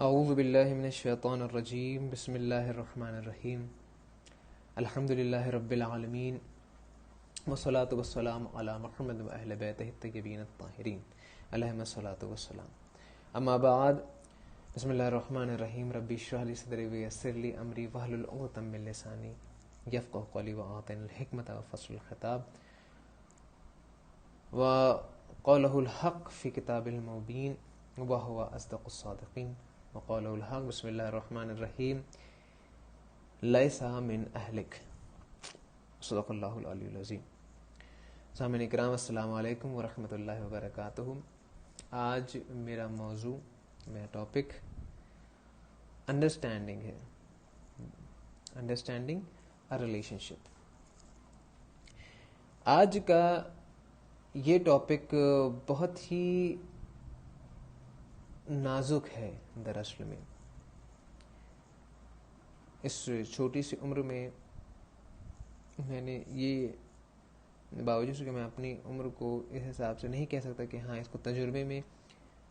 اعوذ باللہ من الشیطان الرجیم بسم اللہ الرحمن الرحیم الحمد للہ رب العالمین والصلاة والسلام علی محمد واہل بیتہ الطیبین الطاہرین علیہم الصلاۃ والسلام. اما بعد، بسم اللہ الرحمن الرحیم. رب اشرح لی صدری ویسر لی امری واحلل عقدۃ من لسانی یفقهوا قولی واعطنی الحکمۃ وفصل الخطاب وقولہ الحق فی کتاب المبین وہو اصدق الصادقین وقولہ الحق. بسم اللہ الرحمن الرحیم. لیس من اہلک. صدق اللہ العلی العظیم. سامعین اکرام، السلام علیکم ورحمۃ اللہ وبرکاتہ. آج میرا موضوع، میرا ٹاپک انڈرسٹینڈنگ ہے. انڈرسٹینڈنگ اے ریلیشن شپ. آج کا یہ ٹاپک بہت ہی نازک ہے. دراصل میں اس چھوٹی سی عمر میں نے یہ، باوجود کہ میں اپنی عمر کو اس حساب سے نہیں کہہ سکتا کہ ہاں اس کو تجربے میں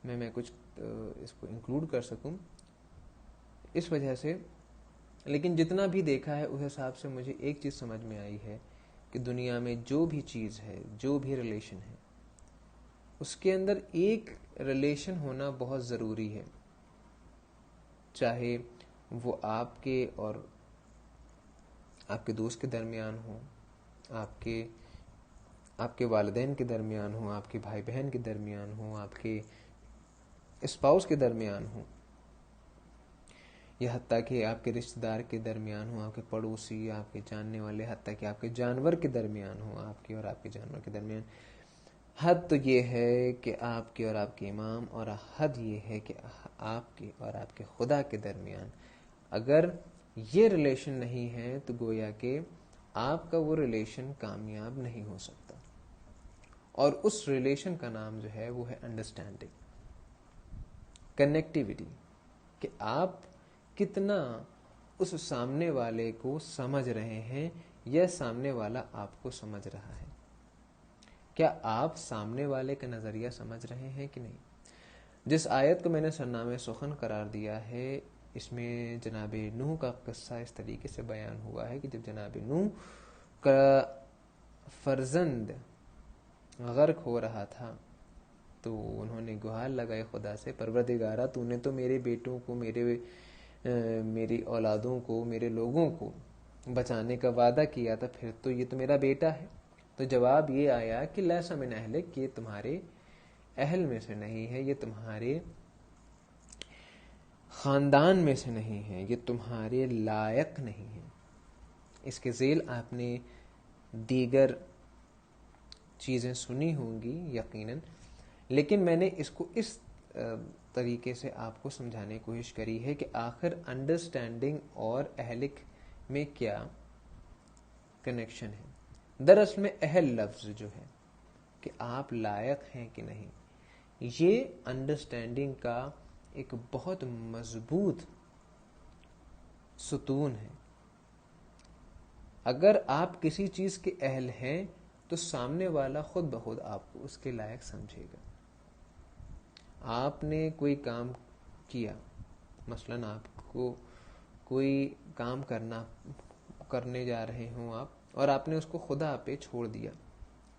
میں کچھ اس کو انکلوڈ کر سکوں اس وجہ سے، لیکن جتنا بھی دیکھا ہے اس حساب سے مجھے ایک چیز سمجھ میں آئی ہے کہ دنیا میں جو بھی چیز ہے، جو بھی ریلیشن ہے، اس کے اندر ایک ریلیشن ہونا بہت ضروری ہے. چاہے وہ آپ کے اور آپ کے دوست کے درمیان ہو، آپ کے والدین کے درمیان ہو، آپ کے بھائی بہن کے درمیان ہو، آپ کے اسپاؤس کے درمیان ہو، یا حتیٰ کہ آپ کے رشتہ دار کے درمیان ہو، آپ کے پڑوسی، آپ کے جاننے والے، حتیٰ کہ آپ کے جانور کے درمیان ہو، آپ کے اور آپ کے جانور کے درمیان. حد تو یہ ہے کہ آپ کے اور آپ کے امام، اور حد یہ ہے کہ آپ کے اور آپ کے خدا کے درمیان اگر یہ ریلیشن نہیں ہے تو گویا کہ آپ کا وہ ریلیشن کامیاب نہیں ہو سکتا. اور اس ریلیشن کا نام جو ہے وہ ہے انڈرسٹینڈنگ، کنیکٹیوٹی، کہ آپ کتنا اس سامنے والے کو سمجھ رہے ہیں یا سامنے والا آپ کو سمجھ رہا ہے. کیا آپ سامنے والے کا نظریہ سمجھ رہے ہیں کہ نہیں؟ جس آیت کو میں نے سرنامہ سخن قرار دیا ہے، اس میں جناب نوح کا قصہ اس طریقے سے بیان ہوا ہے کہ جب جناب نوح کا فرزند غرق ہو رہا تھا تو انہوں نے گہار لگائے خدا سے، پروردگارا تو نے تو میرے بیٹوں کو، میری اولادوں کو، میرے لوگوں کو بچانے کا وعدہ کیا تھا، پھر تو یہ تو میرا بیٹا ہے. تو جواب یہ آیا کہ لیسا من اہلک، یہ تمہارے اہل میں سے نہیں ہے، یہ تمہارے خاندان میں سے نہیں ہے، یہ تمہارے لائق نہیں ہے. اس کے ذیل آپ نے دیگر چیزیں سنی ہوں گی یقیناً، لیکن میں نے اس کو اس طریقے سے آپ کو سمجھانے کی کوشش کری ہے کہ آخر انڈرسٹینڈنگ اور اہلک میں کیا کنیکشن ہے. دراصل میں اہل لفظ جو ہے کہ آپ لائق ہیں کہ نہیں، یہ انڈرسٹینڈنگ کا ایک بہت مضبوط ستون ہے. اگر آپ کسی چیز کے اہل ہیں تو سامنے والا خود بخود آپ کو اس کے لائق سمجھے گا. آپ نے کوئی کام کیا، مثلاً آپ کو کوئی کام کرنے جا رہے ہوں آپ، اور آپ نے اس کو خدا پہ چھوڑ دیا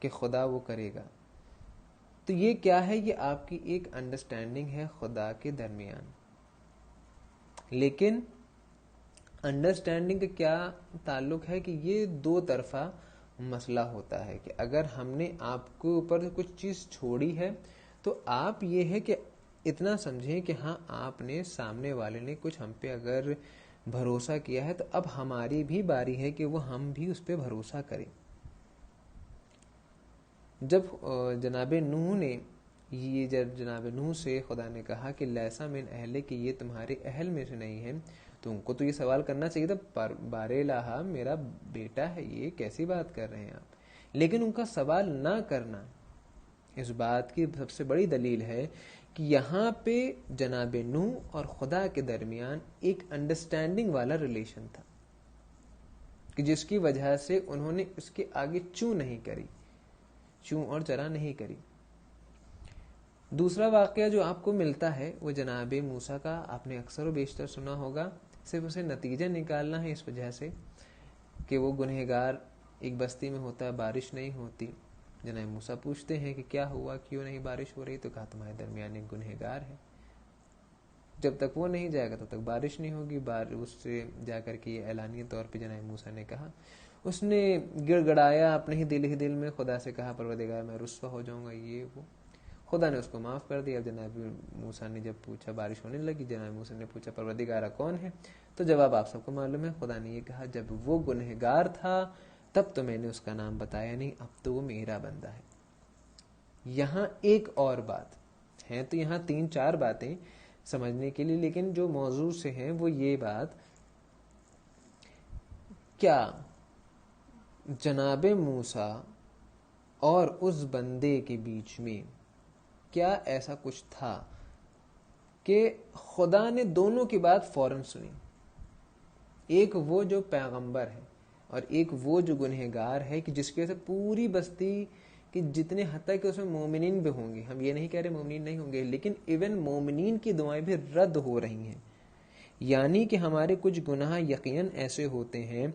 کہ خدا وہ کرے گا، تو یہ کیا ہے؟ یہ آپ کی ایک انڈرسٹینڈنگ ہے خدا کے درمیان. لیکن انڈرسٹینڈنگ کا کیا تعلق ہے کہ یہ دو طرفہ مسئلہ ہوتا ہے کہ اگر ہم نے آپ کے اوپر کچھ چیز چھوڑی ہے تو آپ یہ ہے کہ اتنا سمجھیں کہ ہاں آپ نے، سامنے والے نے کچھ ہم پہ اگر بھروسہ کیا ہے تو اب ہماری بھی باری ہے کہ وہ ہم بھی اس پہ بھروسہ کریں. جب جناب نوح سے خدا نے کہا کہ لیسا من اہلک، کہ یہ تمہارے اہل میں سے نہیں ہے، تو ان کو تو یہ سوال کرنا چاہیے تھا، بار الہ میرا بیٹا ہے، یہ کیسی بات کر رہے ہیں آپ؟ لیکن ان کا سوال نہ کرنا اس بات کی سب سے بڑی دلیل ہے کہ یہاں پہ جناب نوح اور خدا کے درمیان ایک انڈرسٹینڈنگ والا ریلیشن تھا کہ جس کی وجہ سے انہوں نے اس کے آگے چوں نہیں کری، چوں اور چرا نہیں کری. دوسرا واقعہ جو آپ کو ملتا ہے وہ جناب موسیٰ کا آپ نے اکثر و بیشتر سنا ہوگا، صرف اسے نتیجہ نکالنا ہے اس وجہ سے کہ وہ گنہگار ایک بستی میں ہوتا ہے، بارش نہیں ہوتی. جناب موسیٰ پوچھتے ہیں کہ کیا ہوا، کیوں نہیں بارش ہو رہی؟ تو کہا تمہارے درمیان ایک گنہگار ہے، جب تک وہ نہیں جائے گا تب تک بارش نہیں ہوگی. اس سے جا کر کے یہ اعلانیہ طور پہ جناب موسیٰ نے کہا. اس نے گڑ گڑایا اپنے ہی دل میں، خدا سے کہا پروردگار میں رسوا ہو جاؤں گا، یہ وہ. خدا نے اس کو معاف کر دیا. جناب موسیٰ نے جب پوچھا، بارش ہونے لگی، جناب موسیٰ نے پوچھا پروردگارہ کون ہے؟ تو جواب آپ سب کو معلوم ہے. خدا نے یہ کہا جب وہ گنہگار تھا تب تو میں نے اس کا نام بتایا نہیں، اب تو وہ میرا بندہ ہے. یہاں ایک اور بات ہے، تو یہاں 3-4 باتیں سمجھنے کے لیے، لیکن جو موضوع سے ہیں وہ یہ بات، کیا جناب موسیٰ اور اس بندے کے بیچ میں کیا ایسا کچھ تھا کہ خدا نے دونوں کی بات فوراً سنی؟ ایک وہ جو پیغمبر ہے اور ایک وہ جو گنہگار ہے، کہ جس کی وجہ سے پوری بستی کہ جتنے حد تک کہ اس میں مومنین بھی ہوں گے، ہم یہ نہیں کہہ رہے مومنین نہیں ہوں گے، لیکن ایون مومنین کی دعائیں بھی رد ہو رہی ہیں. یعنی کہ ہمارے کچھ گناہ یقیناً ایسے ہوتے ہیں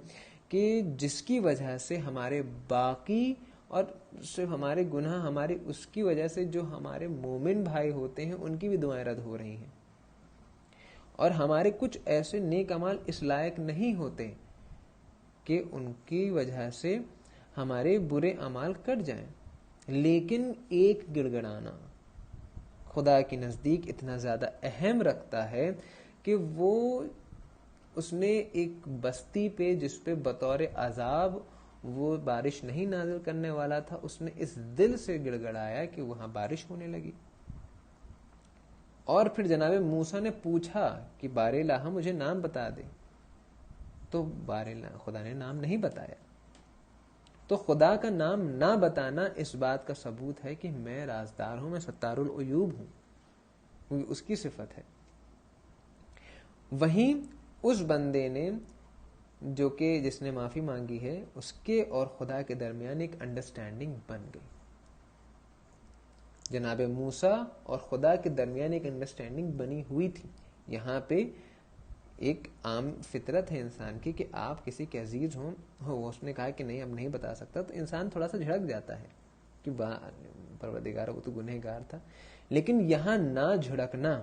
کہ جس کی وجہ سے ہمارے باقی، اور صرف ہمارے گناہ، ہمارے اس کی وجہ سے جو ہمارے مومن بھائی ہوتے ہیں ان کی بھی دعائیں رد ہو رہی ہیں. اور ہمارے کچھ ایسے نیک اعمال اس لائق نہیں ہوتے کہ ان کی وجہ سے ہمارے برے اعمال کٹ جائیں. لیکن ایک گڑ گڑانا خدا کے نزدیک اتنا زیادہ اہم رکھتا ہے کہ وہ اس نے ایک بستی پہ جس پہ بطور عذاب وہ بارش نہیں نازل کرنے والا تھا، اس نے اس دل سے گڑ گڑایا کہ وہاں بارش ہونے لگی. اور پھر جناب موسیٰ نے پوچھا کہ بار الہ مجھے نام بتا دے، تو بار الہ خدا نے نام نہیں بتایا. تو خدا کا نام نہ بتانا اس بات کا ثبوت ہے کہ میں رازدار ہوں، میں ستار العیوب ہوں، کیونکہ اس کی صفت ہے. وہیں اس بندے نے جو کہ جس نے معافی مانگی ہے، اس کے اور خدا کے درمیان ایک انڈرسٹینڈنگ بن گئی. جناب موسیٰ اور خدا کے درمیان ایک انڈرسٹینڈنگ بنی ہوئی تھی. یہاں پہ ایک عام فطرت ہے انسان کی کہ آپ کسی کے عزیز ہوں، اس نے کہا کہ نہیں اب نہیں بتا سکتا، تو انسان تھوڑا سا جھڑک جاتا ہے کہ پروردگار وہ تو گنہگار تھا. لیکن یہاں نہ جھڑکنا،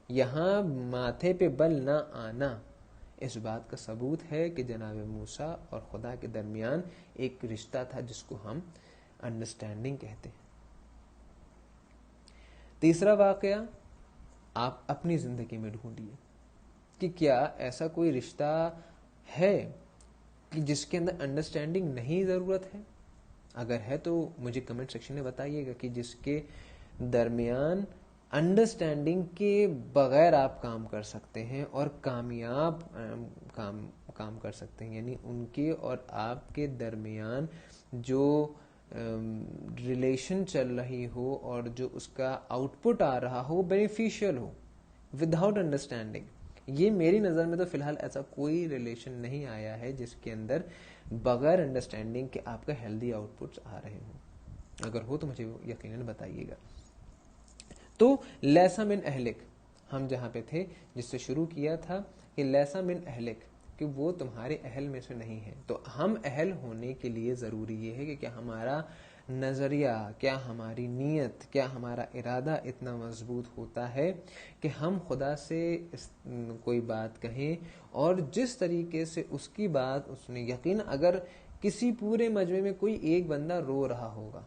یہاں ماتھے پہ بل نہ آنا، اس بات کا ثبوت ہے کہ جناب موسیٰ اور خدا کے درمیان ایک رشتہ تھا جس کو ہم انڈرسٹینڈنگ کہتے ہیں. تیسرا واقعہ آپ اپنی زندگی میں ڈھونڈیے کہ کیا ایسا کوئی رشتہ ہے کہ جس کے اندر انڈرسٹینڈنگ نہیں ضرورت ہے. اگر ہے تو مجھے کمنٹ سیکشن میں بتائیے گا کہ جس کے درمیان انڈرسٹینڈنگ کے بغیر آپ کام کر سکتے ہیں اور کامیاب کام کر سکتے ہیں. یعنی ان کے اور آپ کے درمیان جو ریلیشن چل رہی ہو اور جو اس کا آؤٹ پٹ آ رہا ہو بینیفیشیل ہو وداؤٹ انڈرسٹینڈنگ. یہ میری نظر میں تو فی الحال ایسا کوئی ریلیشن نہیں آیا ہے جس کے اندر بغیر انڈرسٹینڈنگ کے آپ کا ہیلدی آؤٹ پٹس آ رہے ہوں. اگر ہو تو مجھے یقیناً بتائیے گا. تو لیسا من اہلک، ہم جہاں پہ تھے جس سے شروع کیا تھا کہ لیسا من اہلک، کہ وہ تمہارے اہل میں سے نہیں ہے. تو ہم اہل ہونے کے لیے ضروری یہ ہے کہ کیا ہمارا نظریہ، کیا ہماری نیت، کیا ہمارا ارادہ اتنا مضبوط ہوتا ہے کہ ہم خدا سے کوئی بات کہیں اور جس طریقے سے اس کی بات اس نے یقین، اگر کسی پورے مجمع میں کوئی ایک بندہ رو رہا ہوگا،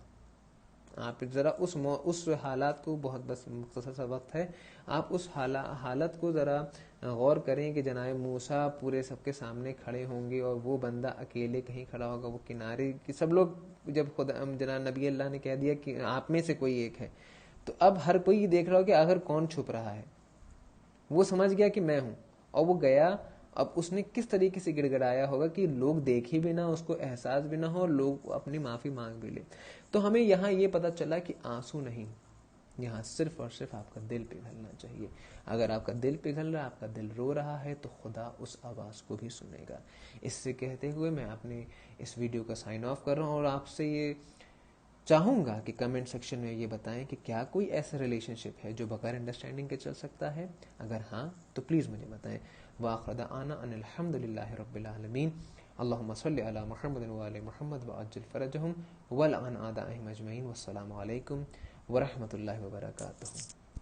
آپ ذرا اس حالات کو، بہت بس مختصر سا وقت ہے، آپ اس حالت کو ذرا غور کریں کہ جناب موسیٰ پورے سب کے سامنے کھڑے ہوں گے اور وہ بندہ اکیلے کہیں کھڑا ہوگا، وہ کنارے کی سب لوگ، جب خدا جناب نبی اللہ نے کہہ دیا کہ آپ میں سے کوئی ایک ہے، تو اب ہر کوئی یہ دیکھ رہا ہو کہ آخر کون چھپ رہا ہے. وہ سمجھ گیا کہ میں ہوں اور وہ گیا. اب اس نے کس طریقے سے گڑ گڑایا ہوگا کہ لوگ دیکھے بھی نہ، اس کو احساس بھی نہ ہو اور لوگ اپنی معافی مانگ بھی لے. تو ہمیں یہاں یہ پتا چلا کہ آنسو نہیں، یہاں صرف اور صرف آپ کا دل پگھلنا چاہیے. اگر آپ کا دل پگھل رہا ہے، آپ کا دل رو رہا ہے، تو خدا اس آواز کو بھی سنے گا. اس سے کہتے ہوئے میں اپنے اس ویڈیو کا سائن آف کر رہا ہوں اور آپ سے یہ چاہوں گا کہ کمنٹ سیکشن میں یہ بتائیں کہ کیا کوئی ایسا ریلیشن شپ ہے جو بغیر انڈرسٹینڈنگ کے چل سکتا ہے. اگر ہاں تو پلیز مجھے بتائیں. وآخر دعوانا ان الحمد للہ رب العالمین. اللہم صلی علی محمد وآل محمد وعجل فرجہم ولعن اعدائہم اجمعین. والسلام علیکم ورحمۃ اللہ وبرکاتہ.